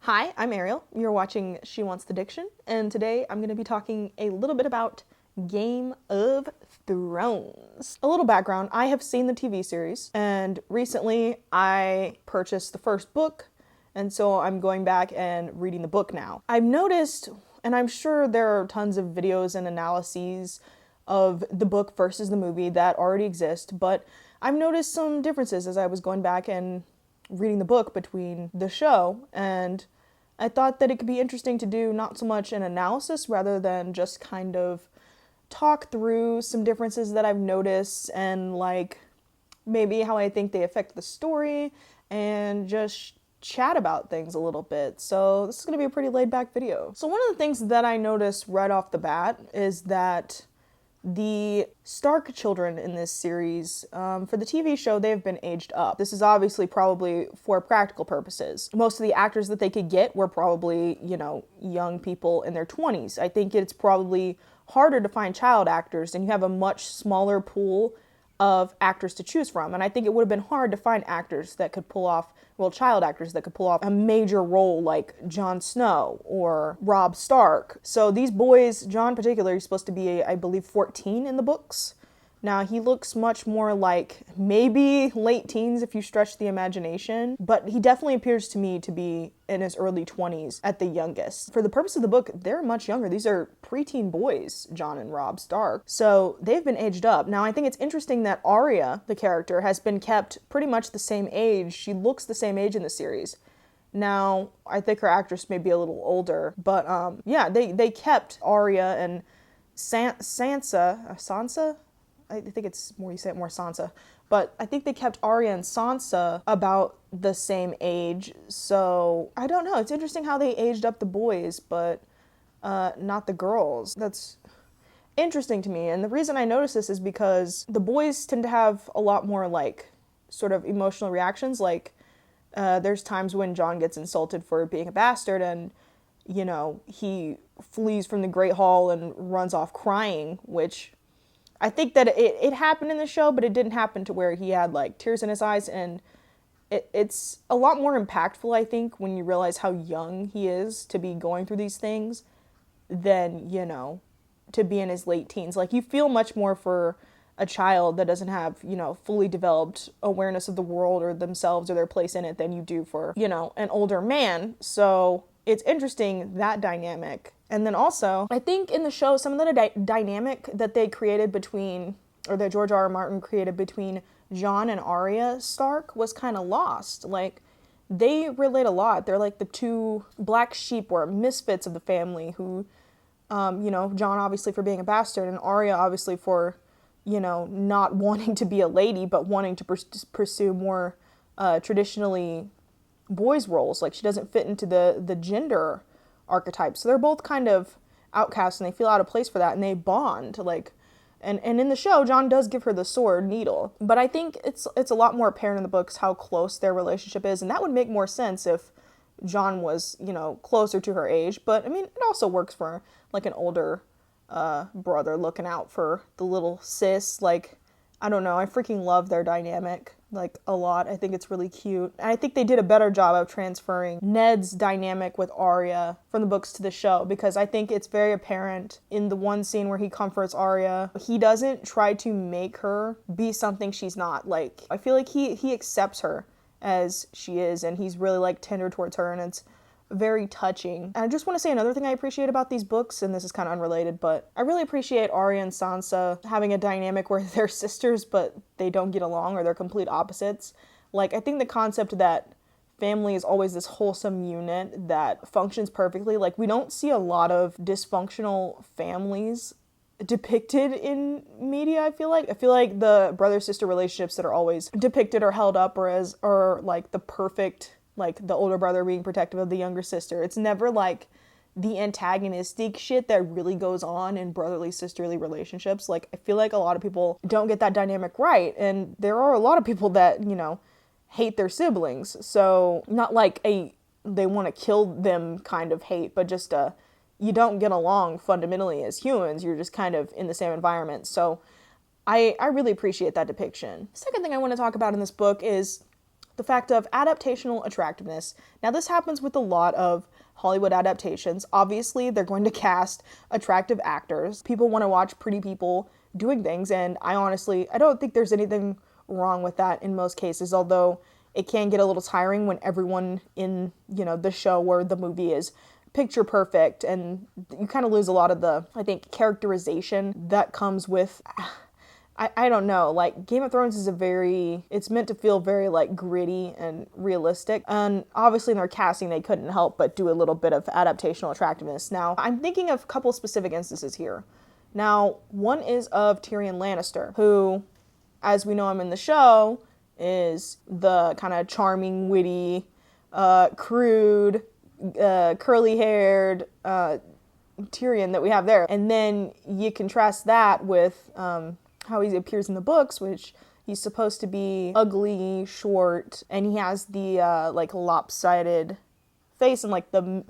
Hi, I'm Ariel. You're watching She Wants the Diction, and today I'm going to be talking a little bit about Game of Thrones. A little background, I have seen the TV series, and recently I purchased the first book, and so I'm going back and reading the book now. I've noticed, and I'm sure there are tons of videos and analyses of the book versus the movie that already exist, but I've noticed some differences as I was going back and reading the book between the show, and I thought that it could be interesting to do not so much an analysis rather than just kind of talk through some differences that I've noticed and like maybe how I think they affect the story and just chat about things a little bit. So this is going to be a pretty laid back video. So one of the things that I noticed right off the bat is that the Stark children in this series, for the TV show, they've been aged up. This is obviously probably for practical purposes. Most of the actors that they could get were probably, young people in their 20s. I think it's probably harder to find child actors, and you have a much smaller pool of actors to choose from. And I think it would have been hard to find actors that could pull off, child actors that could pull off a major role like Jon Snow or Robb Stark. So these boys, Jon particularly, is supposed to be, I believe, 14 in the books. Now, he looks much more like maybe late teens if you stretch the imagination, but he definitely appears to me to be in his early 20s at the youngest. For the purpose of the book, they're much younger. These are preteen boys, Jon and Robb Stark. So they've been aged up. Now, I think it's interesting that Arya, the character, has been kept pretty much the same age. She looks the same age in the series. Now, I think her actress may be a little older, but they kept Arya and Sansa? I think it's more, you say it more Sansa, but I think they kept Arya and Sansa about the same age. So I don't know. It's interesting how they aged up the boys, but not the girls. That's interesting to me. And the reason I notice this is because the boys tend to have a lot more like sort of emotional reactions. Like there's times when Jon gets insulted for being a bastard, and he flees from the Great Hall and runs off crying, which I think that it happened in the show, but it didn't happen to where he had like tears in his eyes, and it's a lot more impactful, I think, when you realize how young he is to be going through these things than, to be in his late teens. Like, you feel much more for a child that doesn't have, fully developed awareness of the world or themselves or their place in it than you do for, an older man. So it's interesting, that dynamic. And then also, I think in the show, some of the dynamic that they created between, or that George R. R. Martin created between Jon and Arya Stark was kind of lost. Like, they relate a lot. They're like the two black sheep or misfits of the family who, Jon obviously for being a bastard, and Arya obviously for, not wanting to be a lady, but wanting to pursue more traditionally boys' roles. Like, she doesn't fit into the gender archetypes. So they're both kind of outcasts, and they feel out of place for that, and they bond. Like, and in the show, Jon does give her the sword needle, but I think it's a lot more apparent in the books how close their relationship is, and that would make more sense if Jon was, closer to her age. But I mean, it also works for like an older brother looking out for the little sis. Like, I don't know, I freaking love their dynamic, like, a lot. I think it's really cute. And I think they did a better job of transferring Ned's dynamic with Arya from the books to the show, because I think it's very apparent in the one scene where he comforts Arya. He doesn't try to make her be something she's not. Like, I feel like he accepts her as she is, and he's really, like, tender towards her, and it's very touching. And I just want to say another thing I appreciate about these books, and this is kind of unrelated, but I really appreciate Arya and Sansa having a dynamic where they're sisters, but they don't get along, or they're complete opposites. Like, I think the concept that family is always this wholesome unit that functions perfectly. Like, we don't see a lot of dysfunctional families depicted in media. I feel like the brother-sister relationships that are always depicted or held up or like the perfect, like the older brother being protective of the younger sister. It's never like the antagonistic shit that really goes on in brotherly sisterly relationships. Like, I feel like a lot of people don't get that dynamic right, and there are a lot of people that, hate their siblings. So not like they want to kill them kind of hate, but just you don't get along fundamentally as humans. You're just kind of in the same environment. So I really appreciate that depiction. Second thing I want to talk about in this book is the fact of adaptational attractiveness. Now, this happens with a lot of Hollywood adaptations. Obviously, they're going to cast attractive actors. People want to watch pretty people doing things, and I don't think there's anything wrong with that in most cases, although it can get a little tiring when everyone in, the show or the movie is picture perfect, and you kind of lose a lot of the, I think, characterization that comes with, I don't know, like Game of Thrones is it's meant to feel very like gritty and realistic, and obviously in their casting they couldn't help but do a little bit of adaptational attractiveness. Now, I'm thinking of a couple specific instances here. Now, one is of Tyrion Lannister, who, as we know him in the show, is the kind of charming, witty, crude, curly-haired Tyrion that we have there. And then you contrast that with how he appears in the books, which he's supposed to be ugly, short, and he has the like lopsided face, and like the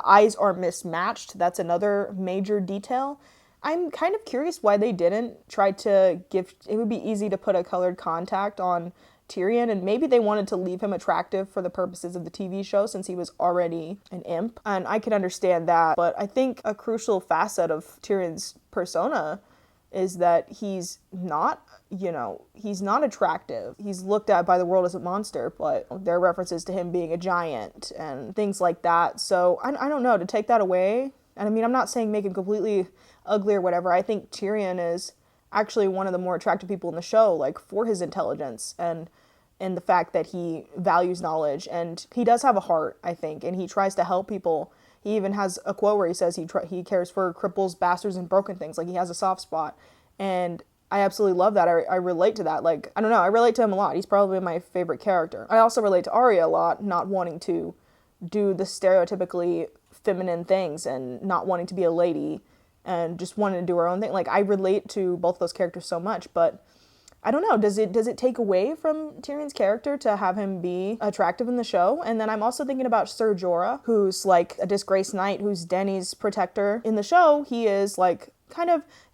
eyes are mismatched. That's another major detail. I'm kind of curious why they didn't try to it would be easy to put a colored contact on Tyrion, and maybe they wanted to leave him attractive for the purposes of the TV show since he was already an imp, and I can understand that. But I think a crucial facet of Tyrion's persona is that he's not attractive. He's looked at by the world as a monster, but there are references to him being a giant and things like that. So I don't know, to take that away, and I mean, I'm not saying make him completely ugly or whatever. I think Tyrion is actually one of the more attractive people in the show, like for his intelligence and the fact that he values knowledge, and he does have a heart, I think, and he tries to help people. He even has a quote where he says he cares for cripples, bastards, and broken things. Like, he has a soft spot, and I absolutely love that. I relate to that. Like, I don't know, I relate to him a lot. He's probably my favorite character. I also relate to Arya a lot, not wanting to do the stereotypically feminine things and not wanting to be a lady and just wanting to do her own thing. Like, I relate to both those characters so much, but I don't know, does it take away from Tyrion's character to have him be attractive in the show? And then I'm also thinking about Ser Jorah, who's like a disgraced knight, who's Dany's protector. In the show, he is like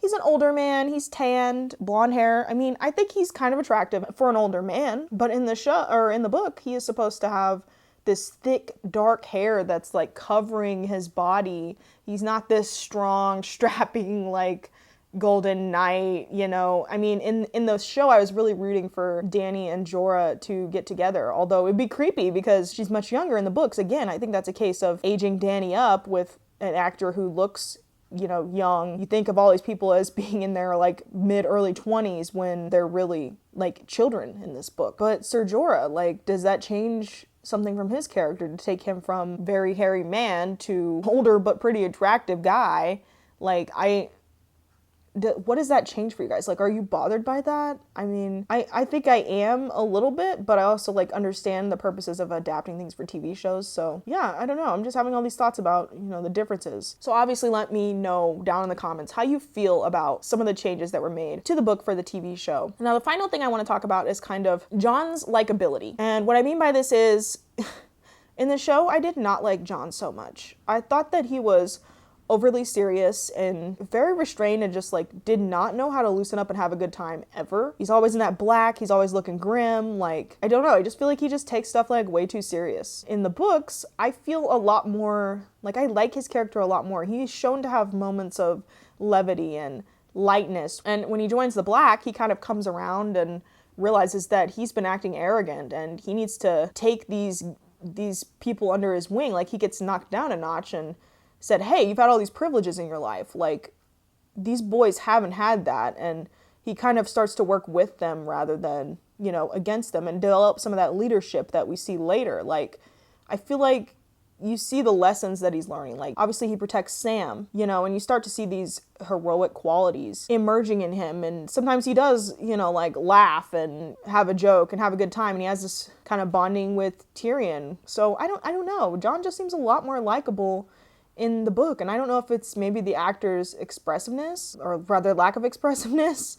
he's an older man, he's tanned, blonde hair. I mean, I think he's kind of attractive for an older man, but in the show, or in the book, he is supposed to have this thick, dark hair that's like covering his body. He's not this strong, strapping, like golden knight, I mean, in the show, I was really rooting for Dany and Jorah to get together, although it'd be creepy because she's much younger in the books. Again, I think that's a case of aging Dany up with an actor who looks, young. You think of all these people as being in their like mid-early 20s when they're really like children in this book. But Ser Jorah, like, does that change something from his character to take him from very hairy man to older but pretty attractive guy? Like, what does that change for you guys? Like, are you bothered by that? I mean, I think I am a little bit, but I also like understand the purposes of adapting things for TV shows. So yeah, I don't know. I'm just having all these thoughts about, the differences. So obviously let me know down in the comments how you feel about some of the changes that were made to the book for the TV show. Now, the final thing I want to talk about is kind of Jon's likability. And what I mean by this is, in the show, I did not like Jon so much. I thought that he was overly serious and very restrained and just like did not know how to loosen up and have a good time ever. He's always in that black, he's always looking grim, like, I don't know, I just feel like he just takes stuff like way too serious. In the books, I feel a lot more, like, I like his character a lot more. He's shown to have moments of levity and lightness, and when he joins the Black, he kind of comes around and realizes that he's been acting arrogant and he needs to take these people under his wing. Like, he gets knocked down a notch and said, hey, you've had all these privileges in your life. Like, these boys haven't had that. And he kind of starts to work with them rather than, against them, and develop some of that leadership that we see later. Like, I feel like you see the lessons that he's learning. Like, obviously he protects Sam, and you start to see these heroic qualities emerging in him. And sometimes he does, like laugh and have a joke and have a good time. And he has this kind of bonding with Tyrion. So I don't know. Jon just seems a lot more likable in the book, and I don't know if it's maybe the actor's expressiveness, or rather lack of expressiveness,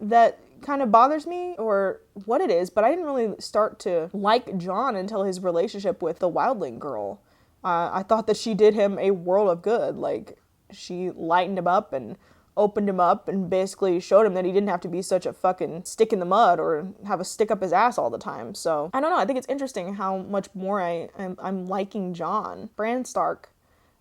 that kind of bothers me, or what it is, but I didn't really start to like Jon until his relationship with the wildling girl. I thought that she did him a world of good. Like, she lightened him up and opened him up and basically showed him that he didn't have to be such a fucking stick in the mud or have a stick up his ass all the time. So I don't know. I think it's interesting how much more I'm liking Jon. Bran Stark.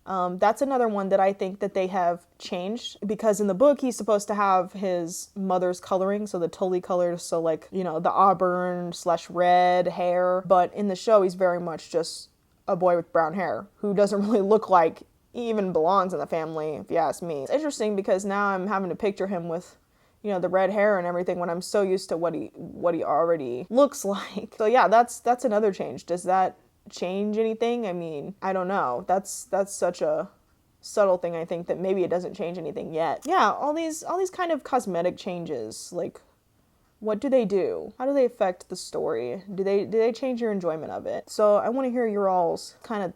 That's another one that I think that they have changed, because in the book he's supposed to have his mother's coloring, so the Tully colors, so like, you know, the auburn / red hair, but in the show he's very much just a boy with brown hair who doesn't really look like he even belongs in the family, if you ask me. It's interesting because now I'm having to picture him with, you know, the red hair and everything when I'm so used to what he already looks like. So yeah, that's another change. Does that change anything? I mean, I don't know. That's such a subtle thing, I think, that maybe it doesn't change anything yet. Yeah, all these kind of cosmetic changes, like, what do they do? How do they affect the story? Do they change your enjoyment of it? So I want to hear your all's kind of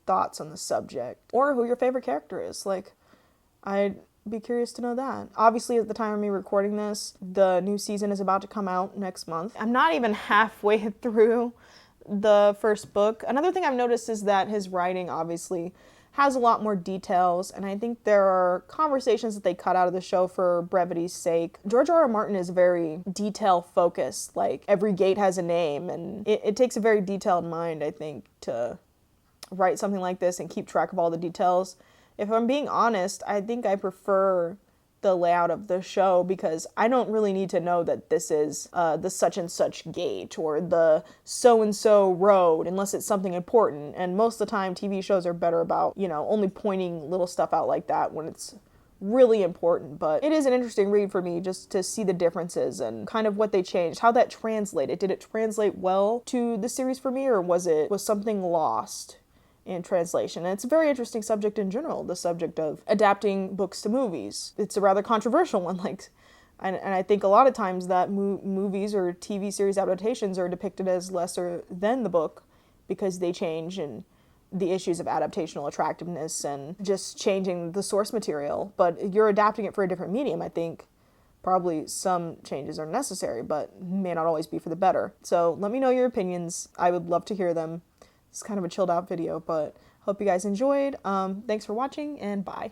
thoughts on the subject, or who your favorite character is. Like, I'd be curious to know that. Obviously, at the time of me recording this, the new season is about to come out next month. I'm not even halfway through the first book. Another thing I've noticed is that his writing obviously has a lot more details, and I think there are conversations that they cut out of the show for brevity's sake. George R.R. Martin is very detail focused, like every gate has a name, and it takes a very detailed mind, I think, to write something like this and keep track of all the details. If I'm being honest, I think I prefer the layout of the show, because I don't really need to know that this is the such and such gate or the so and so road unless it's something important. And most of the time TV shows are better about, you know, only pointing little stuff out like that when it's really important. But it is an interesting read for me just to see the differences and kind of what they changed, how that translated. Did it translate well to the series for me, or was something lost in translation? And it's a very interesting subject in general, the subject of adapting books to movies. It's a rather controversial one, like, and I think a lot of times that movies or TV series adaptations are depicted as lesser than the book because they change and the issues of adaptational attractiveness and just changing the source material. But you're adapting it for a different medium. I think probably some changes are necessary, but may not always be for the better. So let me know your opinions. I would love to hear them. It's kind of a chilled out video, but hope you guys enjoyed. Thanks for watching, and bye.